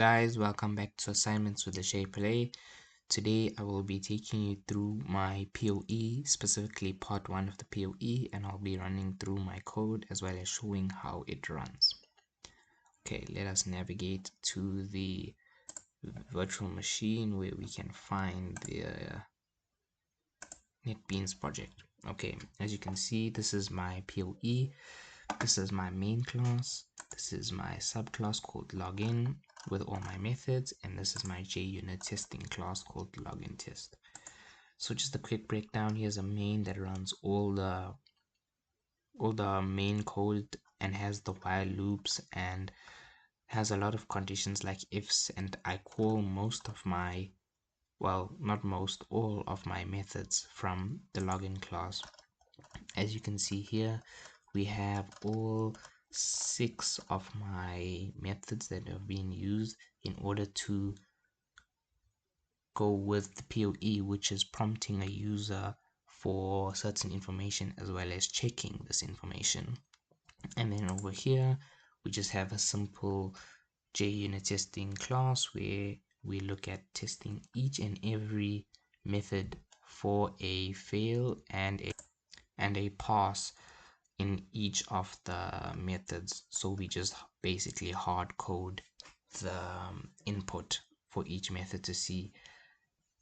Guys, welcome back to Assignments with Leshay. Today I will be taking you through my POE, specifically part 1 of the POE, and I'll be running through my code as well as showing how it runs. Okay, let us navigate to the virtual machine where we can find the NetBeans project. Okay, as you can see, this is my POE. This is my main class. This is my subclass called login with all my methods, and this is my JUnit testing class called login test. So just a quick breakdown. Here's a main that runs all the main code and has the while loops and has a lot of conditions like ifs, and I call most of my, well, not most, all of my methods from the login class. As you can see here, we have all 6 of my methods that have been used in order to go with the POE, which is prompting a user for certain information as well as checking this information. And then over here we just have a simple JUnit testing class where we look at testing each and every method for a fail and a pass in each of the methods. So we just basically hard code the input for each method to see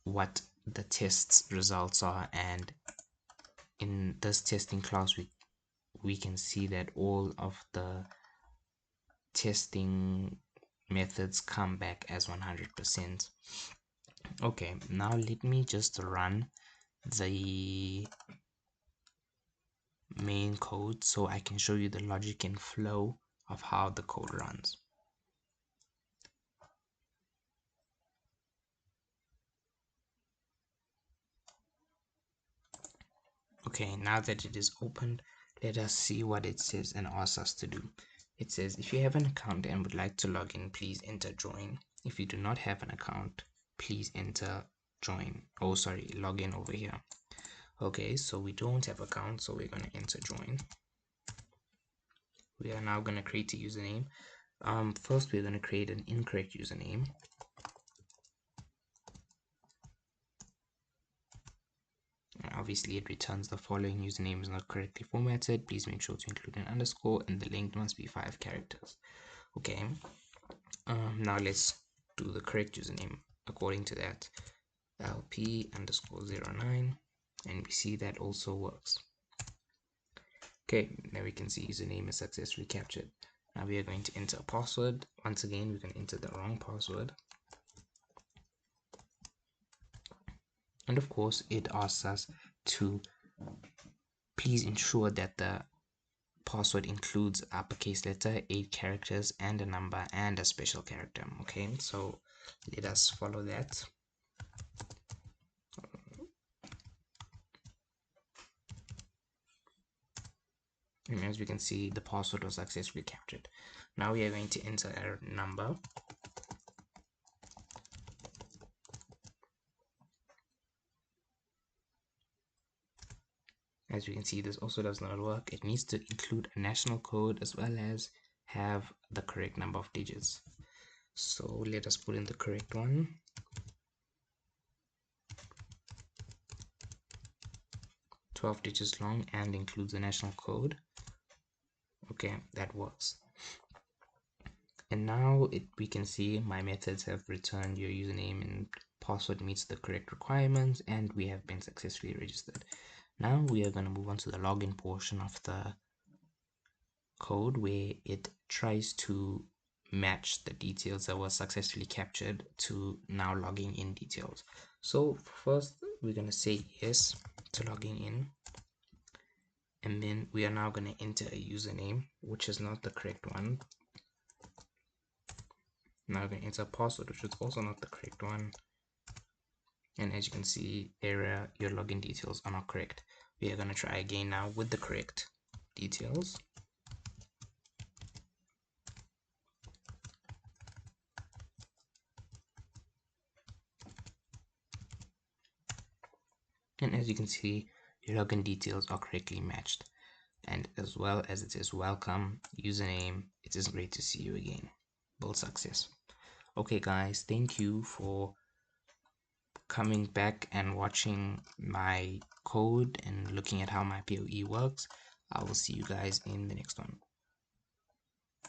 what the test's results are, and in this testing class we can see that all of the testing methods come back as 100%. Okay, now let me just run the main code so I can show you the logic and flow of how the code runs. Okay, now that it is opened, let us see what it says and asks us to do. It says, if you have an account and would like to log in, please enter join. If you do not have an account, please enter join. Oh, sorry, log in over here. Okay, so we don't have account, so we're going to enter join. We are now going to create a username. First, we're going to create an incorrect username. Obviously, it returns the following username is not correctly formatted. Please make sure to include an underscore, and the length must be 5 characters. Okay, now let's do the correct username according to that. LP underscore 09, and we see that also works. Okay, now we can see username is successfully captured. Now we are going to enter a password. Once again, we're going to enter the wrong password. And of course, it asks us to please ensure that the password includes uppercase letter, 8 characters, and a number and a special character. Okay, so let us follow that. And as we can see, the password was successfully captured. Now we are going to enter a number. As you can see, this also does not work. It needs to include a national code as well as have the correct number of digits. So let us put in the correct one. 12 digits long and includes the national code. Okay, that works. And now we can see my methods have returned your username and password meets the correct requirements, and we have been successfully registered. Now we are going to move on to the login portion of the code where it tries to match the details that were successfully captured to now logging in details. So first we're going to say yes to logging in, and then we are now going to enter a username which is not the correct one. Now we're going to enter a password which is also not the correct one, and as you can see, error, your login details are not correct. We are going to try again now with the correct details. And as you can see, your login details are correctly matched, and as well as it says welcome username, it is great to see you again. Build success. Okay, guys, thank you for coming back and watching my code and looking at how my POE works. I will see you guys in the next one.